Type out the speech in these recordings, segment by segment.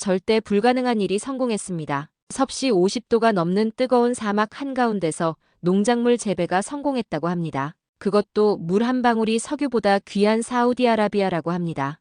절대 불가능한 일이 성공했습니다. 섭씨 50도가 넘는 뜨거운 사막 한가운데서 농작물 재배가 성공했다고 합니다. 그것도 물 한 방울이 석유보다 귀한 사우디아라비아라고 합니다.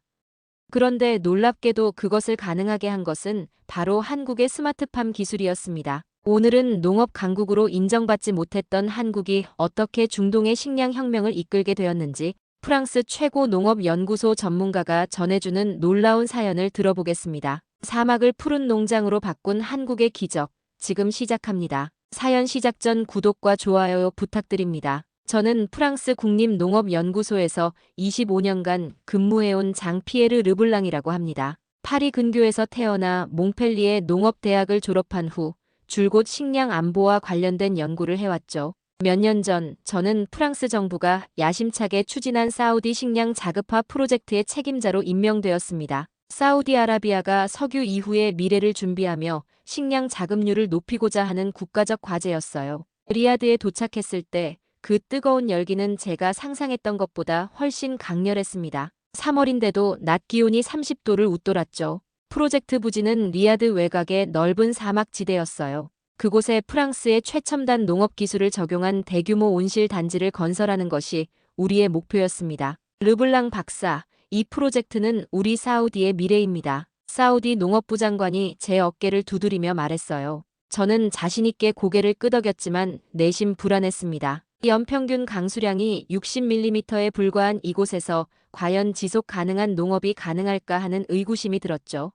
그런데 놀랍게도 그것을 가능하게 한 것은 바로 한국의 스마트팜 기술이었습니다. 오늘은 농업 강국으로 인정받지 못했던 한국이 어떻게 중동의 식량 혁명을 이끌게 되었는지 프랑스 최고 농업연구소 전문가가 전해주는 놀라운 사연을 들어보겠습니다. 사막을 푸른 농장으로 바꾼 한국의 기적, 지금 시작합니다. 사연 시작 전 구독과 좋아요 부탁드립니다. 저는 프랑스 국립농업연구소에서 25년간 근무해온 장피에르 르블랑이라고 합니다. 파리 근교에서 태어나 몽펠리에 농업대학을 졸업한 후 줄곧 식량 안보와 관련된 연구를 해왔죠. 몇 년 전 저는 프랑스 정부가 야심차게 추진한 사우디 식량 자급화 프로젝트의 책임자로 임명되었습니다. 사우디아라비아가 석유 이후의 미래를 준비하며 식량 자급률을 높이고자 하는 국가적 과제였어요. 리야드에 도착했을 때 그 뜨거운 열기는 제가 상상했던 것보다 훨씬 강렬했습니다. 3월인데도 낮 기온이 30도를 웃돌았죠. 프로젝트 부지는 리야드 외곽의 넓은 사막지대였어요. 그곳에 프랑스의 최첨단 농업 기술을 적용한 대규모 온실 단지를 건설하는 것이 우리의 목표였습니다. 르블랑 박사, 이 프로젝트는 우리 사우디의 미래입니다. 사우디 농업부 장관이 제 어깨를 두드리며 말했어요. 저는 자신있게 고개를 끄덕였지만 내심 불안했습니다. 연평균 강수량이 60mm에 불과한 이곳에서 과연 지속 가능한 농업이 가능할까 하는 의구심이 들었죠.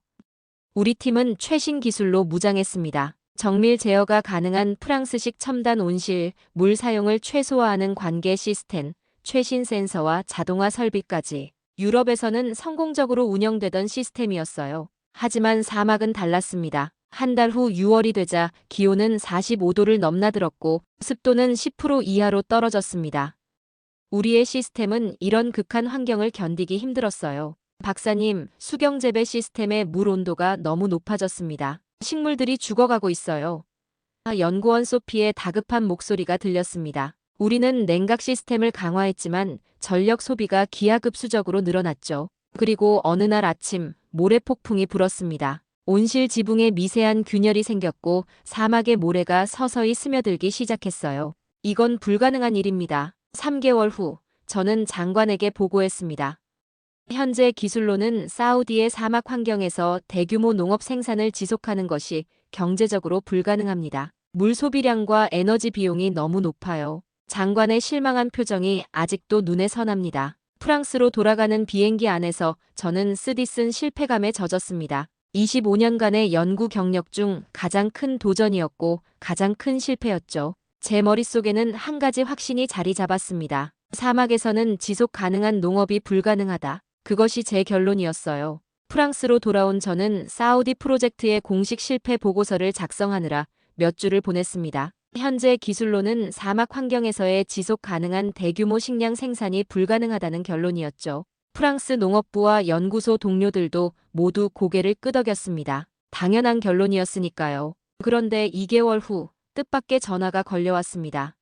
우리 팀은 최신 기술로 무장했습니다. 정밀 제어가 가능한 프랑스식 첨단 온실, 물 사용을 최소화하는 관계 시스템, 최신 센서와 자동화 설비까지. 유럽에서는 성공적으로 운영되던 시스템이었어요. 하지만 사막은 달랐습니다. 한 달 후 6월이 되자 기온은 45도를 넘나들었고 습도는 10% 이하로 떨어졌습니다. 우리의 시스템은 이런 극한 환경을 견디기 힘들었어요. 박사님, 수경재배 시스템의 물 온도가 너무 높아졌습니다. 식물들이 죽어가고 있어요. 연구원 소피의 다급한 목소리가 들렸습니다. 우리는 냉각 시스템을 강화했지만 전력 소비가 기하급수적으로 늘어났죠. 그리고 어느 날 아침 모래폭풍이 불었습니다. 온실 지붕에 미세한 균열이 생겼고 사막의 모래가 서서히 스며들기 시작했어요. 이건 불가능한 일입니다. 3개월 후 저는 장관에게 보고했습니다. 현재 기술로는 사우디의 사막 환경에서 대규모 농업 생산을 지속하는 것이 경제적으로 불가능합니다. 물 소비량과 에너지 비용이 너무 높아요. 장관의 실망한 표정이 아직도 눈에 선합니다. 프랑스로 돌아가는 비행기 안에서 저는 쓰디쓴 실패감에 젖었습니다. 25년간의 연구 경력 중 가장 큰 도전이었고 가장 큰 실패였죠. 제 머릿속에는 한 가지 확신이 자리 잡았습니다. 사막에서는 지속 가능한 농업이 불가능하다. 그것이 제 결론이었어요. 프랑스로 돌아온 저는 사우디 프로젝트의 공식 실패 보고서를 작성하느라 몇 줄을 보냈습니다. 현재 기술로는 사막 환경에서의 지속 가능한 대규모 식량 생산이 불가능하다는 결론이었죠. 프랑스 농업부와 연구소 동료들도 모두 고개를 끄덕였습니다. 당연한 결론이었으니까요. 그런데 2개월 후 뜻밖의 전화가 걸려왔습니다.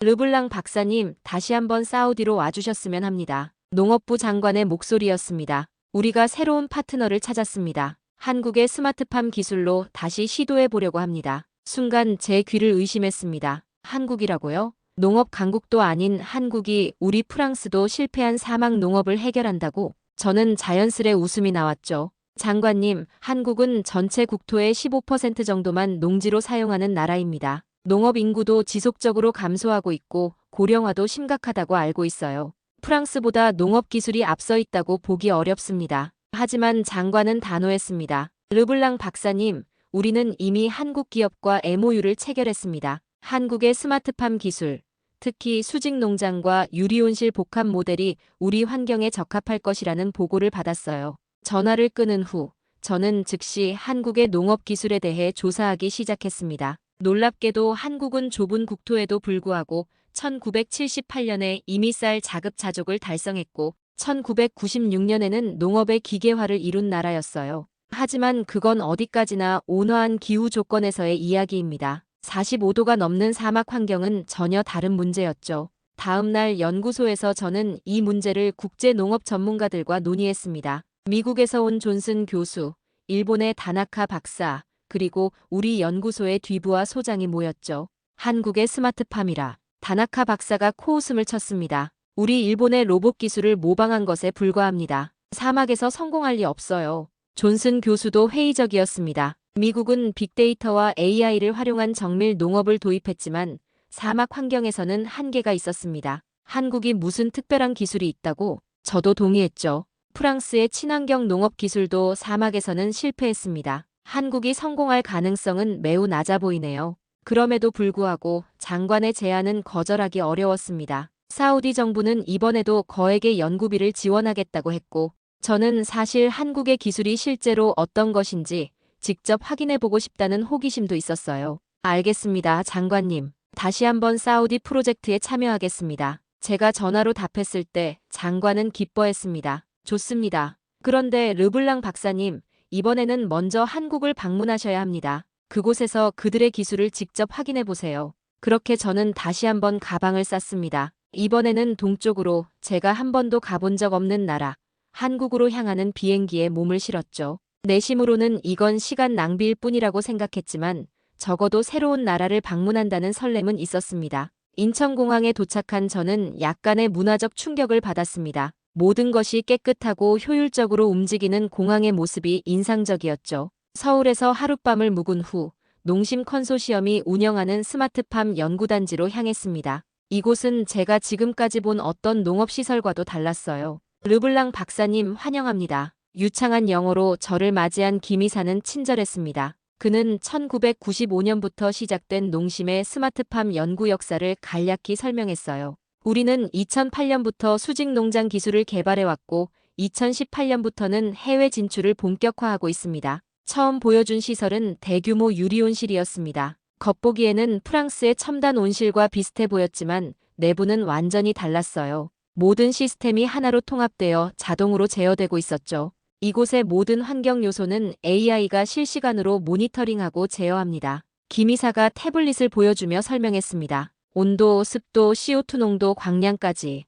르블랑 박사님, 다시 한번 사우디로 와주셨으면 합니다. 농업부 장관의 목소리였습니다. 우리가 새로운 파트너를 찾았습니다. 한국의 스마트팜 기술로 다시 시도해 보려고 합니다. 순간 제 귀를 의심했습니다. 한국이라고요? 농업 강국도 아닌 한국이 우리 프랑스도 실패한 사막 농업을 해결한다고? 저는 자연스레 웃음이 나왔죠. 장관님, 한국은 전체 국토의 15% 정도만 농지로 사용하는 나라입니다. 농업 인구도 지속적으로 감소하고 있고 고령화도 심각하다고 알고 있어요. 프랑스보다 농업 기술이 앞서 있다고 보기 어렵습니다. 하지만 장관은 단호했습니다. 르블랑 박사님, 우리는 이미 한국 기업과 MOU를 체결했습니다. 한국의 스마트팜 기술, 특히 수직 농장과 유리온실 복합 모델이 우리 환경에 적합할 것이라는 보고를 받았어요. 전화를 끊은 후 저는 즉시 한국의 농업 기술에 대해 조사하기 시작했습니다. 놀랍게도 한국은 좁은 국토에도 불구하고 1978년에 이미 쌀 자급자족을 달성했고 1996년에는 농업의 기계화를 이룬 나라였어요. 하지만 그건 어디까지나 온화한 기후 조건에서의 이야기입니다. 45도가 넘는 사막 환경은 전혀 다른 문제였죠. 다음 날 연구소에서 저는 이 문제를 국제 농업 전문가들과 논의했습니다. 미국에서 온 존슨 교수, 일본의 다나카 박사, 그리고 우리 연구소의 뒤부와 소장이 모였죠. 한국의 스마트팜이라. 다나카 박사가 코웃음을 쳤습니다. 우리 일본의 로봇 기술을 모방한 것에 불과합니다. 사막에서 성공할 리 없어요. 존슨 교수도 회의적이었습니다. 미국은 빅데이터와 AI를 활용한 정밀 농업을 도입했지만 사막 환경에서는 한계가 있었습니다. 한국이 무슨 특별한 기술이 있다고? 저도 동의했죠. 프랑스의 친환경 농업 기술도 사막에서는 실패했습니다. 한국이 성공할 가능성은 매우 낮아 보이네요. 그럼에도 불구하고 장관의 제안은 거절하기 어려웠습니다. 사우디 정부는 이번에도 거액의 연구비를 지원하겠다고 했고, 저는 사실 한국의 기술이 실제로 어떤 것인지 직접 확인해보고 싶다는 호기심도 있었어요. 알겠습니다, 장관님. 다시 한번 사우디 프로젝트에 참여하겠습니다. 제가 전화로 답했을 때 장관은 기뻐했습니다. 좋습니다. 그런데 르블랑 박사님, 이번에는 먼저 한국을 방문하셔야 합니다. 그곳에서 그들의 기술을 직접 확인해 보세요. 그렇게 저는 다시 한번 가방을 쌌습니다. 이번에는 동쪽으로 제가 한 번도 가본 적 없는 나라, 한국으로 향하는 비행기에 몸을 실었죠. 내심으로는 이건 시간 낭비일 뿐이라고 생각했지만 적어도 새로운 나라를 방문한다는 설렘은 있었습니다. 인천공항에 도착한 저는 약간의 문화적 충격을 받았습니다. 모든 것이 깨끗하고 효율적으로 움직이는 공항의 모습이 인상적이었죠. 서울에서 하룻밤을 묵은 후 농심 컨소시엄이 운영하는 스마트팜 연구단지로 향했습니다. 이곳은 제가 지금까지 본 어떤 농업시설과도 달랐어요. 르블랑 박사님 환영합니다. 유창한 영어로 저를 맞이한 김이사는 친절했습니다. 그는 1995년부터 시작된 농심의 스마트팜 연구 역사를 간략히 설명했어요. 우리는 2008년부터 수직 농장 기술을 개발해왔고 2018년부터는 해외 진출을 본격화하고 있습니다. 처음 보여준 시설은 대규모 유리온실이었습니다. 겉보기에는 프랑스의 첨단 온실과 비슷해 보였지만 내부는 완전히 달랐어요. 모든 시스템이 하나로 통합되어 자동으로 제어되고 있었죠. 이곳의 모든 환경 요소는 AI가 실시간으로 모니터링하고 제어합니다. 김이사가 태블릿을 보여주며 설명했습니다. 온도, 습도, CO2 농도, 광량까지.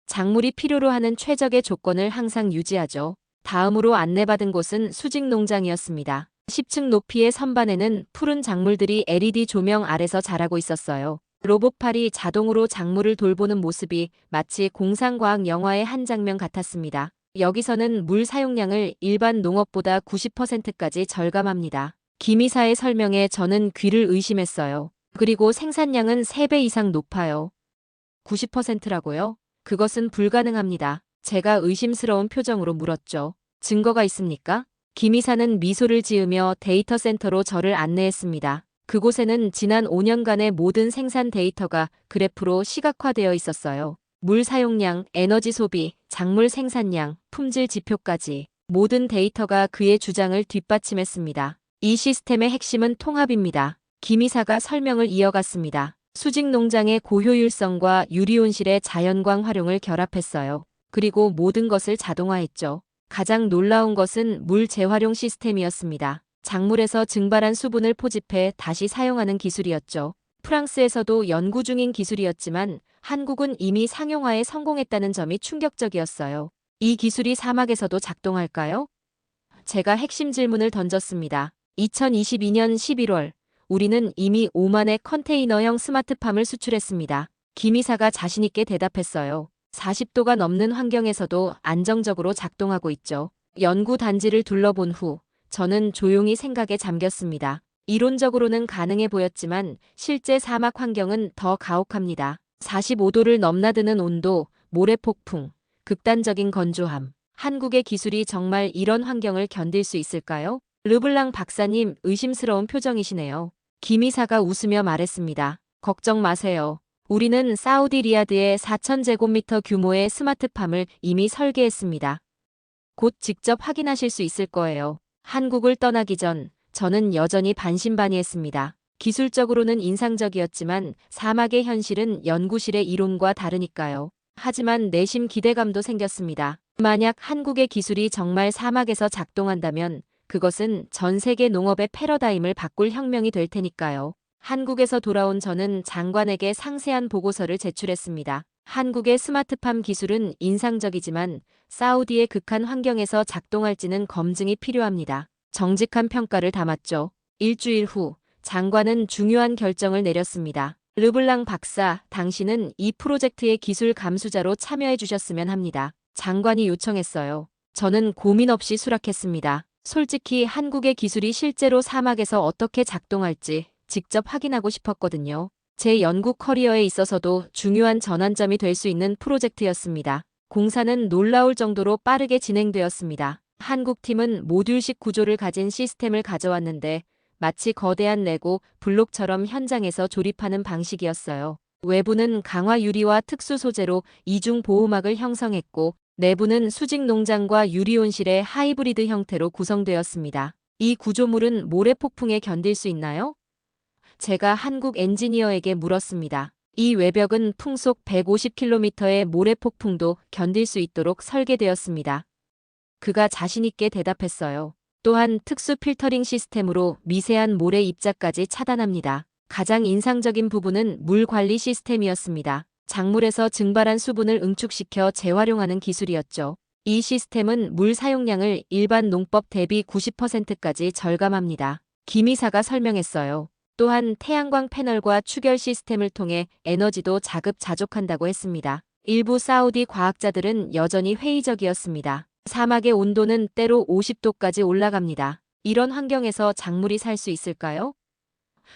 작물이 필요로 하는 최적의 조건을 항상 유지하죠. 다음으로 안내받은 곳은 수직 농장이었습니다. 10층 높이의 선반에는 푸른 작물들이 LED 조명 아래서 자라고 있었어요. 로봇팔이 자동으로 작물을 돌보는 모습이 마치 공상과학 영화의 한 장면 같았습니다. 여기서는 물 사용량을 일반 농업보다 90%까지 절감합니다. 김이사의 설명에 저는 귀를 의심했어요. 그리고 생산량은 3배 이상 높아요. 90%라고요? 그것은 불가능합니다. 제가 의심스러운 표정으로 물었죠. 증거가 있습니까? 김이사는 미소를 지으며 데이터 센터로 저를 안내했습니다. 그곳에는 지난 5년간의 모든 생산 데이터가 그래프로 시각화되어 있었어요. 물 사용량, 에너지 소비, 작물 생산량, 품질 지표까지 모든 데이터가 그의 주장을 뒷받침했습니다. 이 시스템의 핵심은 통합입니다. 김이사가 설명을 이어갔습니다. 수직 농장의 고효율성과 유리온실의 자연광 활용을 결합했어요. 그리고 모든 것을 자동화했죠. 가장 놀라운 것은 물 재활용 시스템이었습니다. 작물에서 증발한 수분을 포집해 다시 사용하는 기술이었죠. 프랑스에서도 연구 중인 기술이었지만 한국은 이미 상용화에 성공했다는 점이 충격적이었어요. 이 기술이 사막에서도 작동할까요? 제가 핵심 질문을 던졌습니다. 2022년 11월, 우리는 이미 5만의 컨테이너형 스마트팜을 수출했습니다. 김이사가 자신있게 대답했어요. 40도가 넘는 환경에서도 안정적으로 작동하고 있죠. 연구 단지를 둘러본 후 저는 조용히 생각에 잠겼습니다. 이론적으로는 가능해 보였지만 실제 사막 환경은 더 가혹합니다. 45도를 넘나드는 온도, 모래폭풍, 극단적인 건조함. 한국의 기술이 정말 이런 환경을 견딜 수 있을까요? 르블랑 박사님 의심스러운 표정이시네요. 김이사가 웃으며 말했습니다. 걱정 마세요. 우리는 사우디 리야드에 4,000제곱미터 규모의 스마트팜을 이미 설계했습니다. 곧 직접 확인하실 수 있을 거예요. 한국을 떠나기 전 저는 여전히 반신반의했습니다. 기술적으로는 인상적이었지만 사막의 현실은 연구실의 이론과 다르니까요. 하지만 내심 기대감도 생겼습니다. 만약 한국의 기술이 정말 사막에서 작동한다면 그것은 전 세계 농업의 패러다임을 바꿀 혁명이 될 테니까요. 한국에서 돌아온 저는 장관에게 상세한 보고서를 제출했습니다. 한국의 스마트팜 기술은 인상적이지만 사우디의 극한 환경에서 작동할지는 검증이 필요합니다. 정직한 평가를 담았죠. 일주일 후 장관은 중요한 결정을 내렸습니다. 르블랑 박사, 당신은 이 프로젝트의 기술 감수자로 참여해 주셨으면 합니다. 장관이 요청했어요. 저는 고민 없이 수락했습니다. 솔직히 한국의 기술이 실제로 사막에서 어떻게 작동할지 직접 확인하고 싶었거든요. 제 연구 커리어에 있어서도 중요한 전환점이 될 수 있는 프로젝트였습니다. 공사는 놀라울 정도로 빠르게 진행되었습니다. 한국 팀은 모듈식 구조를 가진 시스템을 가져왔는데 마치 거대한 레고 블록처럼 현장에서 조립하는 방식이었어요. 외부는 강화 유리와 특수 소재로 이중 보호막을 형성했고 내부는 수직 농장과 유리 온실의 하이브리드 형태로 구성되었습니다. 이 구조물은 모래 폭풍에 견딜 수 있나요? 제가 한국 엔지니어에게 물었습니다. 이 외벽은 풍속 150km의 모래 폭풍도 견딜 수 있도록 설계되었습니다. 그가 자신있게 대답했어요. 또한 특수 필터링 시스템으로 미세한 모래 입자까지 차단합니다. 가장 인상적인 부분은 물 관리 시스템이었습니다. 작물에서 증발한 수분을 응축시켜 재활용하는 기술이었죠. 이 시스템은 물 사용량을 일반 농법 대비 90%까지 절감합니다. 김이사가 설명했어요. 또한 태양광 패널과 추결 시스템을 통해 에너지도 자급자족한다고 했습니다. 일부 사우디 과학자들은 여전히 회의적이었습니다. 사막의 온도는 때로 50도까지 올라갑니다. 이런 환경에서 작물이 살 수 있을까요?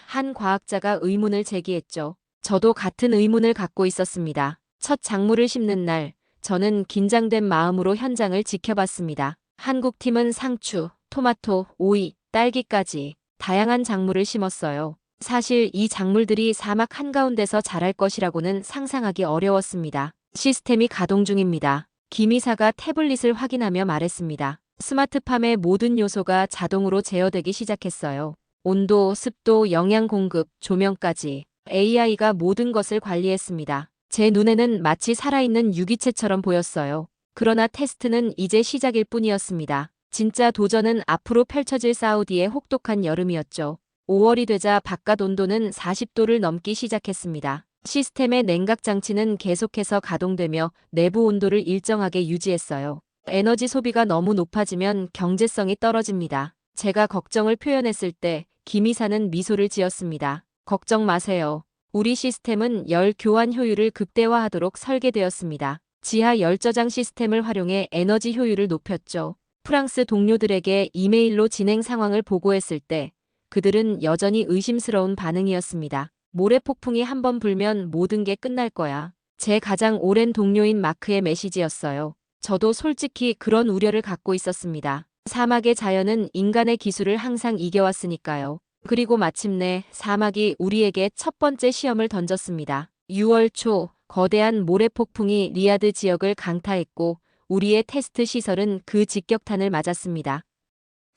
한 과학자가 의문을 제기했죠. 저도 같은 의문을 갖고 있었습니다. 첫 작물을 심는 날, 저는 긴장된 마음으로 현장을 지켜봤습니다. 한국 팀은 상추, 토마토, 오이, 딸기까지 다양한 작물을 심었어요. 사실 이 작물들이 사막 한가운데서 자랄 것이라고는 상상하기 어려웠습니다. 시스템이 가동 중입니다. 김이사가 태블릿을 확인하며 말했습니다. 스마트팜의 모든 요소가 자동으로 제어되기 시작했어요. 온도, 습도, 영양 공급, 조명까지 AI가 모든 것을 관리했습니다. 제 눈에는 마치 살아있는 유기체처럼 보였어요. 그러나 테스트는 이제 시작일 뿐이었습니다. 진짜 도전은 앞으로 펼쳐질 사우디의 혹독한 여름이었죠. 5월이 되자 바깥 온도는 40도를 넘기 시작했습니다. 시스템의 냉각 장치는 계속해서 가동되며 내부 온도를 일정하게 유지했어요. 에너지 소비가 너무 높아지면 경제성이 떨어집니다. 제가 걱정을 표현했을 때 김이사는 미소를 지었습니다. 걱정 마세요. 우리 시스템은 열 교환 효율을 극대화하도록 설계되었습니다. 지하 열저장 시스템을 활용해 에너지 효율을 높였죠. 프랑스 동료들에게 이메일로 진행 상황을 보고했을 때 그들은 여전히 의심스러운 반응이었습니다. 모래 폭풍이 한번 불면 모든 게 끝날 거야. 제 가장 오랜 동료인 마크의 메시지였어요. 저도 솔직히 그런 우려를 갖고 있었습니다. 사막의 자연은 인간의 기술을 항상 이겨왔으니까요. 그리고 마침내 사막이 우리에게 첫 번째 시험을 던졌습니다. 6월 초 거대한 모래 폭풍이 리야드 지역을 강타했고 우리의 테스트 시설은 그 직격탄을 맞았습니다.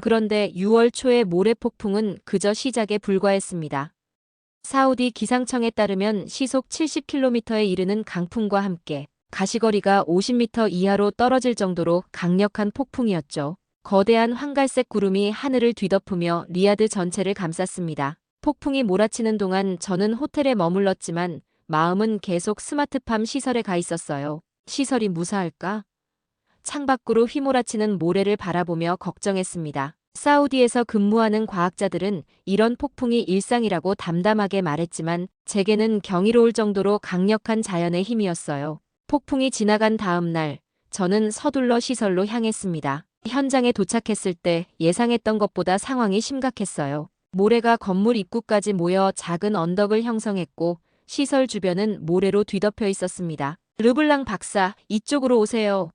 그런데 6월 초의 모래 폭풍은 그저 시작에 불과했습니다. 사우디 기상청에 따르면 시속 70km에 이르는 강풍과 함께 가시거리가 50m 이하로 떨어질 정도로 강력한 폭풍이었죠. 거대한 황갈색 구름이 하늘을 뒤덮으며 리야드 전체를 감쌌습니다. 폭풍이 몰아치는 동안 저는 호텔에 머물렀지만 마음은 계속 스마트팜 시설에 가 있었어요. 시설이 무사할까? 창밖으로 휘몰아치는 모래를 바라보며 걱정했습니다. 사우디에서 근무하는 과학자들은 이런 폭풍이 일상이라고 담담하게 말했지만 제게는 경이로울 정도로 강력한 자연의 힘이었어요. 폭풍이 지나간 다음 날, 저는 서둘러 시설로 향했습니다. 현장에 도착했을 때 예상했던 것보다 상황이 심각했어요. 모래가 건물 입구까지 모여 작은 언덕을 형성했고 시설 주변은 모래로 뒤덮여 있었습니다. 르블랑 박사, 이쪽으로 오세요.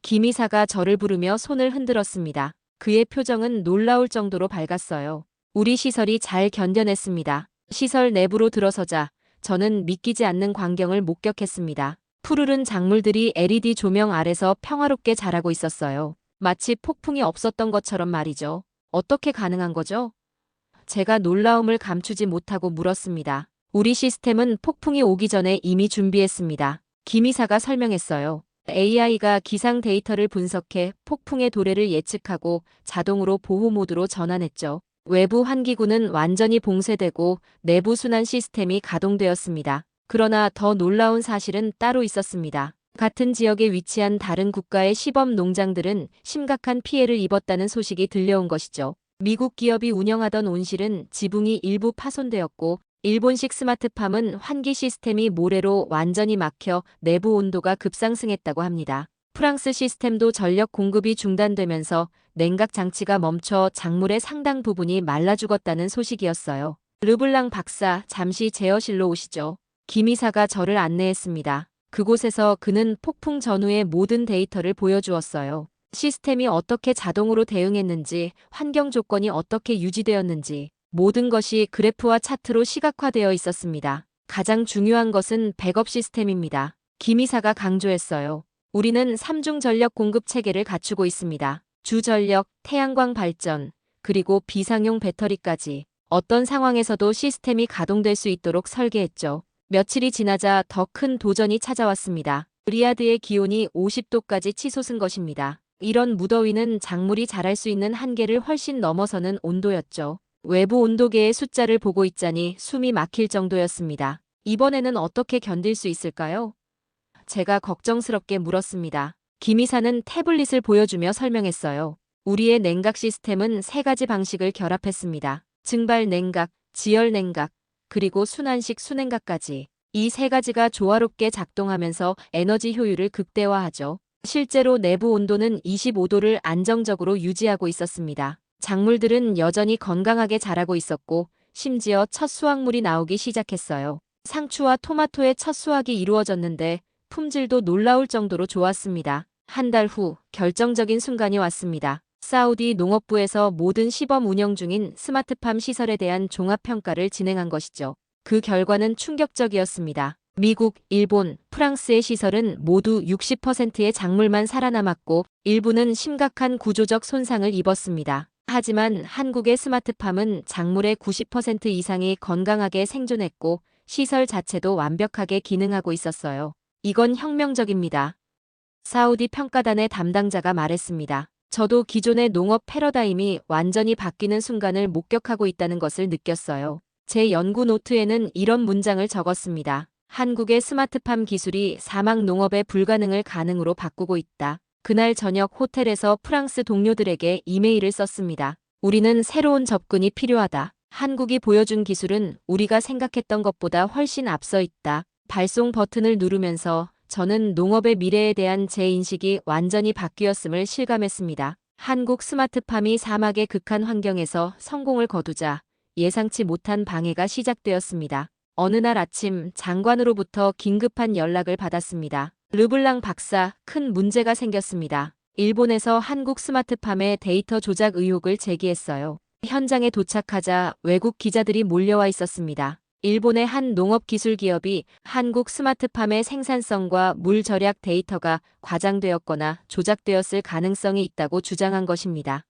김이사가 저를 부르며 손을 흔들었습니다. 그의 표정은 놀라울 정도로 밝았어요. 우리 시설이 잘 견뎌냈습니다. 시설 내부로 들어서자 저는 믿기지 않는 광경을 목격했습니다. 푸르른 작물들이 LED 조명 아래서 평화롭게 자라고 있었어요. 마치 폭풍이 없었던 것처럼 말이죠. 어떻게 가능한 거죠? 제가 놀라움을 감추지 못하고 물었습니다. 우리 시스템은 폭풍이 오기 전에 이미 준비했습니다. 김이사가 설명했어요. AI가 기상 데이터를 분석해 폭풍의 도래를 예측하고 자동으로 보호 모드로 전환했죠. 외부 환기구는 완전히 봉쇄되고 내부 순환 시스템이 가동되었습니다. 그러나 더 놀라운 사실은 따로 있었습니다. 같은 지역에 위치한 다른 국가의 시범 농장들은 심각한 피해를 입었다는 소식이 들려온 것이죠. 미국 기업이 운영하던 온실은 지붕이 일부 파손되었고 일본식 스마트팜은 환기 시스템이 모래로 완전히 막혀 내부 온도가 급상승했다고 합니다. 프랑스 시스템도 전력 공급이 중단되면서 냉각 장치가 멈춰 작물의 상당 부분이 말라 죽었다는 소식이었어요. 르블랑 박사, 잠시 제어실로 오시죠. 김 이사가 저를 안내했습니다. 그곳에서 그는 폭풍 전후의 모든 데이터를 보여주었어요. 시스템이 어떻게 자동으로 대응했는지, 환경 조건이 어떻게 유지되었는지, 모든 것이 그래프와 차트로 시각화되어 있었습니다. 가장 중요한 것은 백업 시스템입니다. 김 이사가 강조했어요. 우리는 3중 전력 공급 체계를 갖추고 있습니다. 주전력, 태양광 발전, 그리고 비상용 배터리까지 어떤 상황에서도 시스템이 가동될 수 있도록 설계했죠. 며칠이 지나자 더 큰 도전이 찾아왔습니다. 리야드의 기온이 50도까지 치솟은 것입니다. 이런 무더위는 작물이 자랄 수 있는 한계를 훨씬 넘어서는 온도였죠. 외부 온도계의 숫자를 보고 있자니 숨이 막힐 정도였습니다. 이번에는 어떻게 견딜 수 있을까요? 제가 걱정스럽게 물었습니다. 김 이사는 태블릿을 보여주며 설명했어요. 우리의 냉각 시스템은 3가지 방식을 결합했습니다. 증발 냉각, 지열 냉각, 그리고 순환식 수냉각까지. 이 3가지가 조화롭게 작동하면서 에너지 효율을 극대화하죠. 실제로 내부 온도는 25도를 안정적으로 유지하고 있었습니다. 작물들은 여전히 건강하게 자라고 있었고 심지어 첫 수확물이 나오기 시작했어요. 상추와 토마토의 첫 수확이 이루어졌는데 품질도 놀라울 정도로 좋았습니다. 한 달 후 결정적인 순간이 왔습니다. 사우디 농업부에서 모든 시범 운영 중인 스마트팜 시설에 대한 종합평가를 진행한 것이죠. 그 결과는 충격적이었습니다. 미국, 일본, 프랑스의 시설은 모두 60%의 작물만 살아남았고 일부는 심각한 구조적 손상을 입었습니다. 하지만 한국의 스마트팜은 작물의 90% 이상이 건강하게 생존했고 시설 자체도 완벽하게 기능하고 있었어요. 이건 혁명적입니다. 사우디 평가단의 담당자가 말했습니다. 저도 기존의 농업 패러다임이 완전히 바뀌는 순간을 목격하고 있다는 것을 느꼈어요. 제 연구 노트에는 이런 문장을 적었습니다. 한국의 스마트팜 기술이 사막 농업의 불가능을 가능으로 바꾸고 있다. 그날 저녁 호텔에서 프랑스 동료들에게 이메일을 썼습니다. 우리는 새로운 접근이 필요하다. 한국이 보여준 기술은 우리가 생각했던 것보다 훨씬 앞서 있다. 발송 버튼을 누르면서 저는 농업의 미래에 대한 제 인식이 완전히 바뀌었음을 실감했습니다. 한국 스마트팜이 사막의 극한 환경에서 성공을 거두자 예상치 못한 방해가 시작되었습니다. 어느 날 아침 장관으로부터 긴급한 연락을 받았습니다. 르블랑 박사, 큰 문제가 생겼습니다. 일본에서 한국 스마트팜의 데이터 조작 의혹을 제기했어요. 현장에 도착하자 외국 기자들이 몰려와 있었습니다. 일본의 한 농업기술 기업이 한국 스마트팜의 생산성과 물 절약 데이터가 과장되었거나 조작되었을 가능성이 있다고 주장한 것입니다.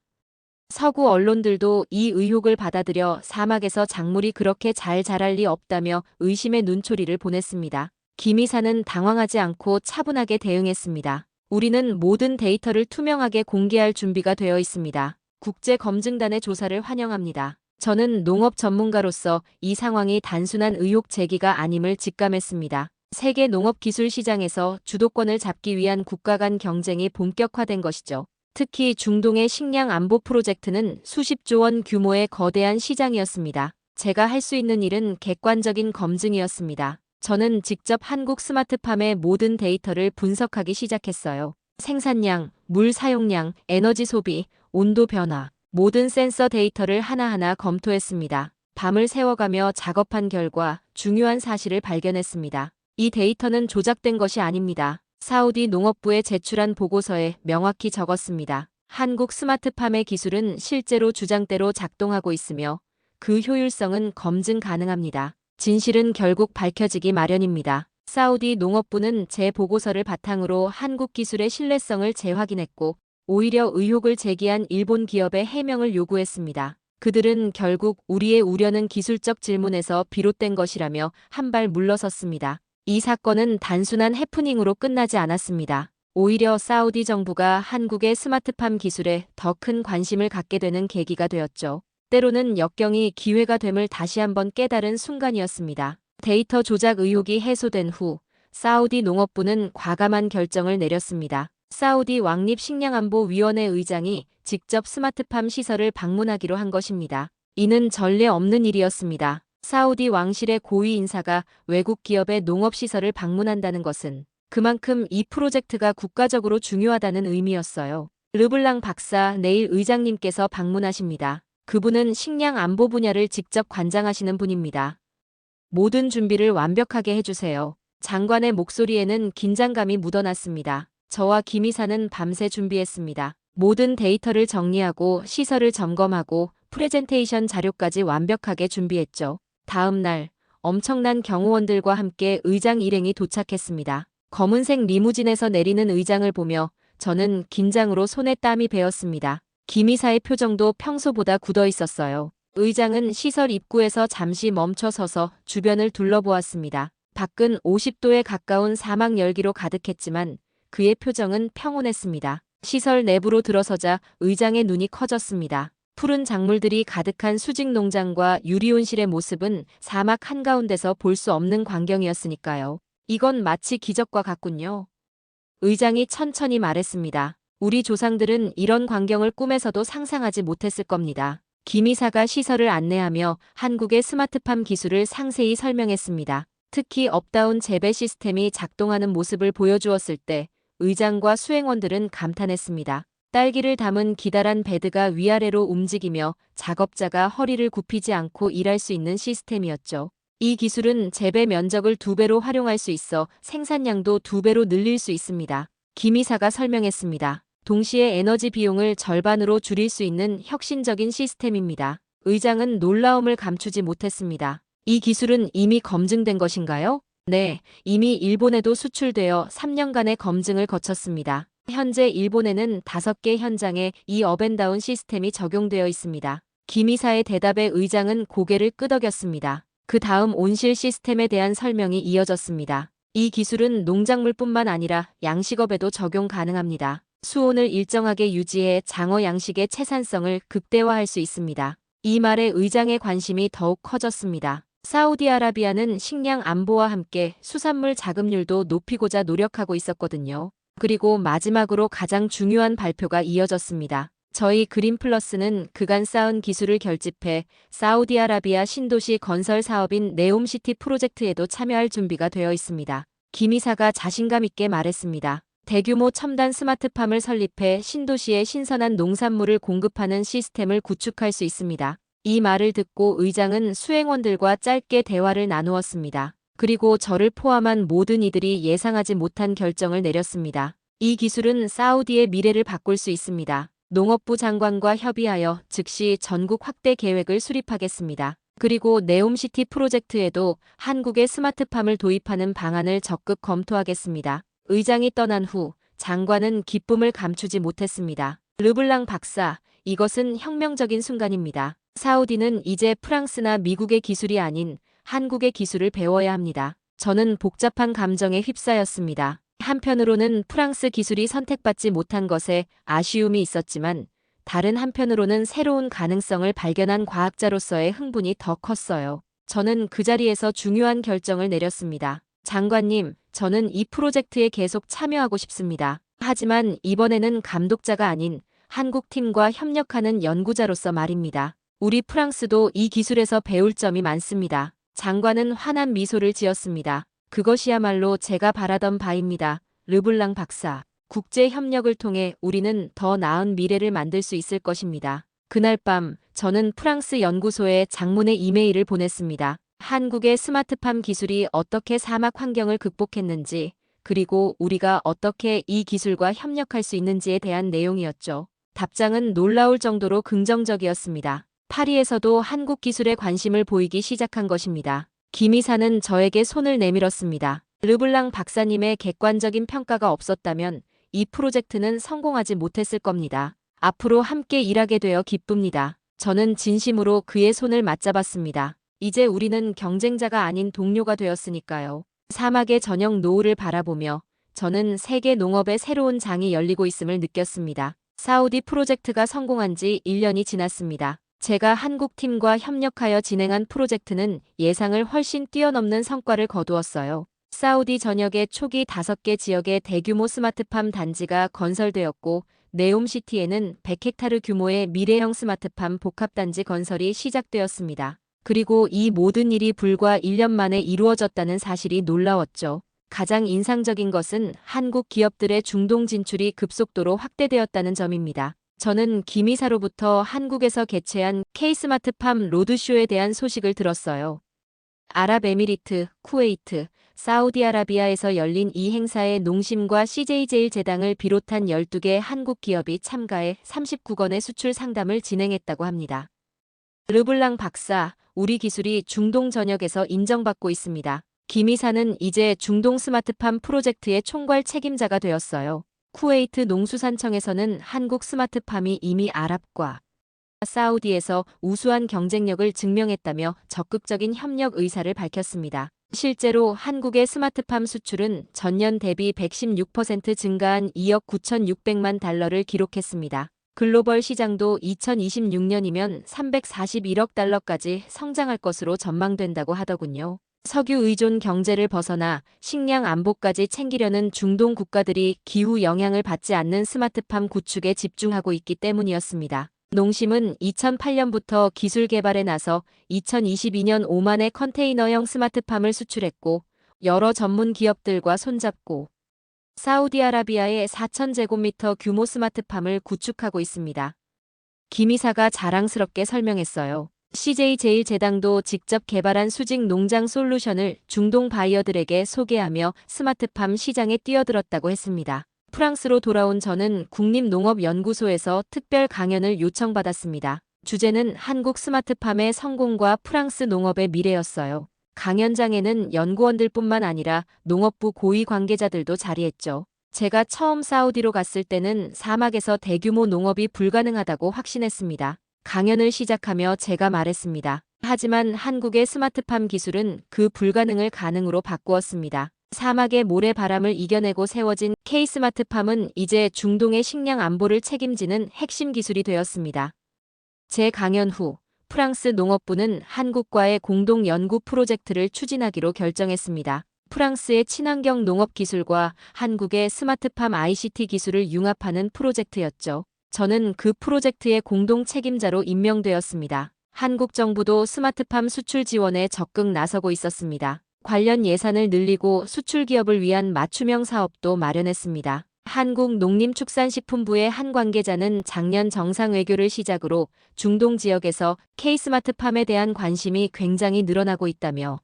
서구 언론들도 이 의혹을 받아들여 사막에서 작물이 그렇게 잘 자랄 리 없다며 의심의 눈초리를 보냈습니다. 김 이사는 당황하지 않고 차분하게 대응했습니다. 우리는 모든 데이터를 투명하게 공개할 준비가 되어 있습니다. 국제검증단의 조사를 환영합니다. 저는 농업 전문가로서 이 상황이 단순한 의혹 제기가 아님을 직감했습니다. 세계 농업 기술 시장에서 주도권을 잡기 위한 국가 간 경쟁이 본격화된 것이죠. 특히 중동의 식량 안보 프로젝트는 수십조 원 규모의 거대한 시장이었습니다. 제가 할 수 있는 일은 객관적인 검증이었습니다. 저는 직접 한국 스마트팜의 모든 데이터를 분석하기 시작했어요. 생산량, 물 사용량, 에너지 소비, 온도 변화, 모든 센서 데이터를 하나하나 검토했습니다. 밤을 새워가며 작업한 결과 중요한 사실을 발견했습니다. 이 데이터는 조작된 것이 아닙니다. 사우디 농업부에 제출한 보고서에 명확히 적었습니다. 한국 스마트팜의 기술은 실제로 주장대로 작동하고 있으며 그 효율성은 검증 가능합니다. 진실은 결국 밝혀지기 마련입니다. 사우디 농업부는 제 보고서를 바탕으로 한국 기술의 신뢰성을 재확인했고 오히려 의혹을 제기한 일본 기업의 해명을 요구했습니다. 그들은 결국 우리의 우려는 기술적 질문에서 비롯된 것이라며 한 발 물러섰습니다. 이 사건은 단순한 해프닝으로 끝나지 않았습니다. 오히려 사우디 정부가 한국의 스마트팜 기술에 더 큰 관심을 갖게 되는 계기가 되었죠. 때로는 역경이 기회가 됨을 다시 한번 깨달은 순간이었습니다. 데이터 조작 의혹이 해소된 후 사우디 농업부는 과감한 결정을 내렸습니다. 사우디 왕립식량안보위원회 의장이 직접 스마트팜 시설을 방문하기로 한 것입니다. 이는 전례 없는 일이었습니다. 사우디 왕실의 고위 인사가 외국 기업의 농업시설을 방문한다는 것은 그만큼 이 프로젝트가 국가적으로 중요하다는 의미였어요. 르블랑 박사 내일 의장님께서 방문하십니다. 그분은 식량 안보 분야를 직접 관장하시는 분입니다. 모든 준비를 완벽하게 해주세요. 장관의 목소리에는 긴장감이 묻어났습니다. 저와 김 이사는 밤새 준비했습니다. 모든 데이터를 정리하고 시설을 점검하고 프레젠테이션 자료까지 완벽하게 준비했죠. 다음 날 엄청난 경호원들과 함께 의장 일행이 도착했습니다. 검은색 리무진에서 내리는 의장을 보며 저는 긴장으로 손에 땀이 배었습니다. 김 이사의 표정도 평소보다 굳어 있었어요. 의장은 시설 입구에서 잠시 멈춰 서서 주변을 둘러보았습니다. 밖은 50도에 가까운 사막 열기로 가득했지만 그의 표정은 평온했습니다. 시설 내부로 들어서자 의장의 눈이 커졌습니다. 푸른 작물들이 가득한 수직 농장과 유리온실의 모습은 사막 한가운데서 볼 수 없는 광경이었으니까요. 이건 마치 기적과 같군요. 의장이 천천히 말했습니다. 우리 조상들은 이런 광경을 꿈에서도 상상하지 못했을 겁니다. 김 이사가 시설을 안내하며 한국의 스마트팜 기술을 상세히 설명했습니다. 특히 업다운 재배 시스템이 작동하는 모습을 보여주었을 때 의장과 수행원들은 감탄했습니다. 딸기를 담은 기다란 베드가 위아래로 움직이며 작업자가 허리를 굽히지 않고 일할 수 있는 시스템이었죠. 이 기술은 재배 면적을 2배로 활용할 수 있어 생산량도 2배로 늘릴 수 있습니다. 김 이사가 설명했습니다. 동시에 에너지 비용을 절반으로 줄일 수 있는 혁신적인 시스템입니다. 의장은 놀라움을 감추지 못했습니다. 이 기술은 이미 검증된 것인가요? 네, 이미 일본에도 수출되어 3년간의 검증을 거쳤습니다. 현재 일본에는 5개 현장에 이 업앤다운 시스템이 적용되어 있습니다. 김 이사의 대답에 의장은 고개를 끄덕였습니다. 그 다음 온실 시스템에 대한 설명이 이어졌습니다. 이 기술은 농작물뿐만 아니라 양식업에도 적용 가능합니다. 수온을 일정하게 유지해 장어 양식의 채산성을 극대화할 수 있습니다. 이 말에 의장의 관심이 더욱 커졌습니다. 사우디아라비아는 식량 안보와 함께 수산물 자급률도 높이고자 노력하고 있었거든요. 그리고 마지막으로 가장 중요한 발표가 이어졌습니다. 저희 그린플러스는 그간 쌓은 기술을 결집해 사우디아라비아 신도시 건설 사업인 네옴시티 프로젝트에도 참여할 준비가 되어 있습니다. 김 이사가 자신감 있게 말했습니다. 대규모 첨단 스마트팜을 설립해 신도시에 신선한 농산물을 공급하는 시스템을 구축할 수 있습니다. 이 말을 듣고 의장은 수행원들과 짧게 대화를 나누었습니다. 그리고 저를 포함한 모든 이들이 예상하지 못한 결정을 내렸습니다. 이 기술은 사우디의 미래를 바꿀 수 있습니다. 농업부 장관과 협의하여 즉시 전국 확대 계획을 수립하겠습니다. 그리고 네옴시티 프로젝트에도 한국의 스마트팜을 도입하는 방안을 적극 검토하겠습니다. 의장이 떠난 후 장관은 기쁨을 감추지 못했습니다. 르블랑 박사, 이것은 혁명적인 순간입니다. 사우디는 이제 프랑스나 미국의 기술이 아닌 한국의 기술을 배워야 합니다. 저는 복잡한 감정에 휩싸였습니다. 한편으로는 프랑스 기술이 선택받지 못한 것에 아쉬움이 있었지만 다른 한편으로는 새로운 가능성을 발견한 과학자로서의 흥분이 더 컸어요. 저는 그 자리에서 중요한 결정을 내렸습니다. 장관님, 저는 이 프로젝트에 계속 참여하고 싶습니다. 하지만 이번에는 감독자가 아닌 한국 팀과 협력하는 연구자로서 말입니다. 우리 프랑스도 이 기술에서 배울 점이 많습니다. 장관은 환한 미소를 지었습니다. 그것이야말로 제가 바라던 바입니다. 르블랑 박사. 국제 협력을 통해 우리는 더 나은 미래를 만들 수 있을 것입니다. 그날 밤 저는 프랑스 연구소에 장문의 이메일을 보냈습니다. 한국의 스마트팜 기술이 어떻게 사막 환경을 극복했는지, 그리고 우리가 어떻게 이 기술과 협력할 수 있는지에 대한 내용이었죠. 답장은 놀라울 정도로 긍정적이었습니다. 파리에서도 한국 기술에 관심을 보이기 시작한 것입니다. 김 이사는 저에게 손을 내밀었습니다. 르블랑 박사님의 객관적인 평가가 없었다면 이 프로젝트는 성공하지 못했을 겁니다. 앞으로 함께 일하게 되어 기쁩니다. 저는 진심으로 그의 손을 맞잡았습니다. 이제 우리는 경쟁자가 아닌 동료가 되었으니까요. 사막의 저녁 노을을 바라보며 저는 세계 농업의 새로운 장이 열리고 있음을 느꼈습니다. 사우디 프로젝트가 성공한 지 1년이 지났습니다. 제가 한국 팀과 협력하여 진행한 프로젝트는 예상을 훨씬 뛰어넘는 성과를 거두었어요. 사우디 전역의 초기 5개 지역에 대규모 스마트팜 단지가 건설되었고 네옴시티에는 100헥타르 규모의 미래형 스마트팜 복합단지 건설이 시작되었습니다. 그리고 이 모든 일이 불과 1년 만에 이루어졌다는 사실이 놀라웠죠. 가장 인상적인 것은 한국 기업들의 중동 진출이 급속도로 확대되었다는 점입니다. 저는 기미사로부터 한국에서 개최한 K스마트팜 로드쇼에 대한 소식을 들었어요. 아랍에미리트, 쿠웨이트, 사우디아라비아에서 열린 이 행사에 농심과 CJ제일제당을 비롯한 12개 한국 기업이 참가해 39건의 수출 상담을 진행했다고 합니다. 르블랑 박사, 우리 기술이 중동 전역에서 인정받고 있습니다. 김 이사는 이제 중동 스마트팜 프로젝트의 총괄 책임자가 되었어요. 쿠웨이트 농수산청에서는 한국 스마트팜이 이미 아랍과 사우디에서 우수한 경쟁력을 증명했다며 적극적인 협력 의사를 밝혔습니다. 실제로 한국의 스마트팜 수출은 전년 대비 116% 증가한 2억 9,600만 달러를 기록했습니다. 글로벌 시장도 2026년이면 341억 달러까지 성장할 것으로 전망된다고 하더군요. 석유 의존 경제를 벗어나 식량 안보까지 챙기려는 중동 국가들이 기후 영향을 받지 않는 스마트팜 구축에 집중하고 있기 때문이었습니다. 농심은 2008년부터 기술 개발에 나서 2022년 5만의 컨테이너형 스마트팜을 수출했고 여러 전문 기업들과 손잡고 사우디아라비아의 4,000제곱미터 규모 스마트팜을 구축하고 있습니다. 김 이사가 자랑스럽게 설명했어요. CJ제일제당도 직접 개발한 수직 농장 솔루션을 중동 바이어들에게 소개하며 스마트팜 시장에 뛰어들었다고 했습니다. 프랑스로 돌아온 저는 국립농업연구소에서 특별 강연을 요청받았습니다. 주제는 한국 스마트팜의 성공과 프랑스 농업의 미래였어요. 강연장에는 연구원들뿐만 아니라 농업부 고위 관계자들도 자리했죠. 제가 처음 사우디로 갔을 때는 사막에서 대규모 농업이 불가능하다고 확신했습니다. 강연을 시작하며 제가 말했습니다. 하지만 한국의 스마트팜 기술은 그 불가능을 가능으로 바꾸었습니다. 사막의 모래바람을 이겨내고 세워진 K스마트팜은 이제 중동의 식량 안보를 책임지는 핵심 기술이 되었습니다. 제 강연 후 프랑스 농업부는 한국과의 공동 연구 프로젝트를 추진하기로 결정했습니다. 프랑스의 친환경 농업 기술과 한국의 스마트팜 ICT 기술을 융합하는 프로젝트였죠. 저는 그 프로젝트의 공동 책임자로 임명되었습니다. 한국 정부도 스마트팜 수출 지원에 적극 나서고 있었습니다. 관련 예산을 늘리고 수출 기업을 위한 맞춤형 사업도 마련했습니다. 한국농림축산식품부의 한 관계자는 작년 정상외교를 시작으로 중동 지역에서 K스마트팜에 대한 관심이 굉장히 늘어나고 있다며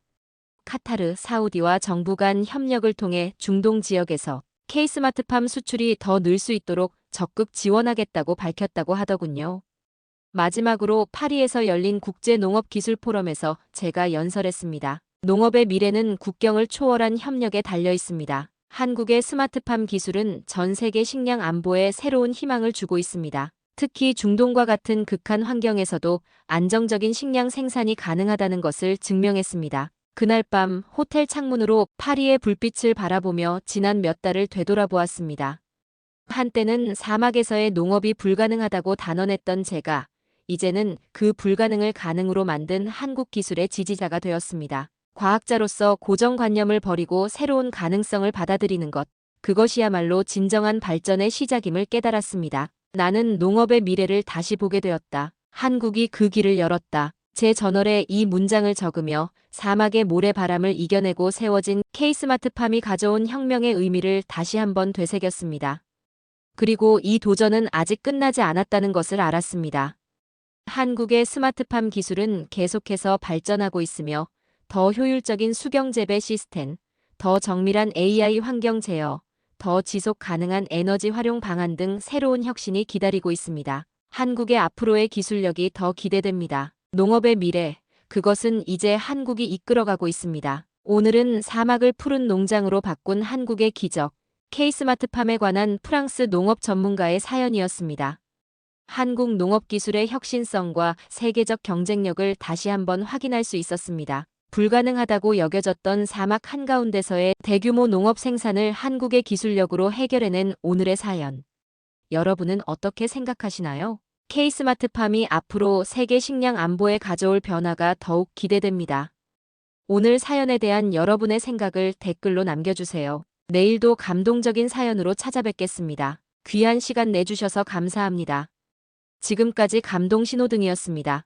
카타르, 사우디와 정부 간 협력을 통해 중동 지역에서 K스마트팜 수출이 더 늘 수 있도록 적극 지원하겠다고 밝혔다고 하더군요. 마지막으로 파리에서 열린 국제농업기술 포럼에서 제가 연설했습니다. 농업의 미래는 국경을 초월한 협력에 달려 있습니다. 한국의 스마트팜 기술은 전 세계 식량 안보에 새로운 희망을 주고 있습니다. 특히 중동과 같은 극한 환경에서도 안정적인 식량 생산이 가능하다는 것을 증명했습니다. 그날 밤 호텔 창문으로 파리의 불빛을 바라보며 지난 몇 달을 되돌아보았습니다. 한때는 사막에서의 농업이 불가능하다고 단언했던 제가 이제는 그 불가능을 가능으로 만든 한국 기술의 지지자가 되었습니다. 과학자로서 고정관념을 버리고 새로운 가능성을 받아들이는 것, 그것이야말로 진정한 발전의 시작임을 깨달았습니다. 나는 농업의 미래를 다시 보게 되었다. 한국이 그 길을 열었다. 제 저널에 이 문장을 적으며 사막의 모래바람을 이겨내고 세워진 K스마트팜이 가져온 혁명의 의미를 다시 한번 되새겼습니다. 그리고 이 도전은 아직 끝나지 않았다는 것을 알았습니다. 한국의 스마트팜 기술은 계속해서 발전하고 있으며 더 효율적인 수경 재배 시스템, 더 정밀한 AI 환경 제어, 더 지속 가능한 에너지 활용 방안 등 새로운 혁신이 기다리고 있습니다. 한국의 앞으로의 기술력이 더 기대됩니다. 농업의 미래, 그것은 이제 한국이 이끌어가고 있습니다. 오늘은 사막을 푸른 농장으로 바꾼 한국의 기적, K스마트팜에 관한 프랑스 농업 전문가의 사연이었습니다. 한국 농업 기술의 혁신성과 세계적 경쟁력을 다시 한번 확인할 수 있었습니다. 불가능하다고 여겨졌던 사막 한가운데서의 대규모 농업 생산을 한국의 기술력으로 해결해낸 오늘의 사연. 여러분은 어떻게 생각하시나요? K스마트팜이 앞으로 세계 식량 안보에 가져올 변화가 더욱 기대됩니다. 오늘 사연에 대한 여러분의 생각을 댓글로 남겨주세요. 내일도 감동적인 사연으로 찾아뵙겠습니다. 귀한 시간 내주셔서 감사합니다. 지금까지 감동 신호등이었습니다.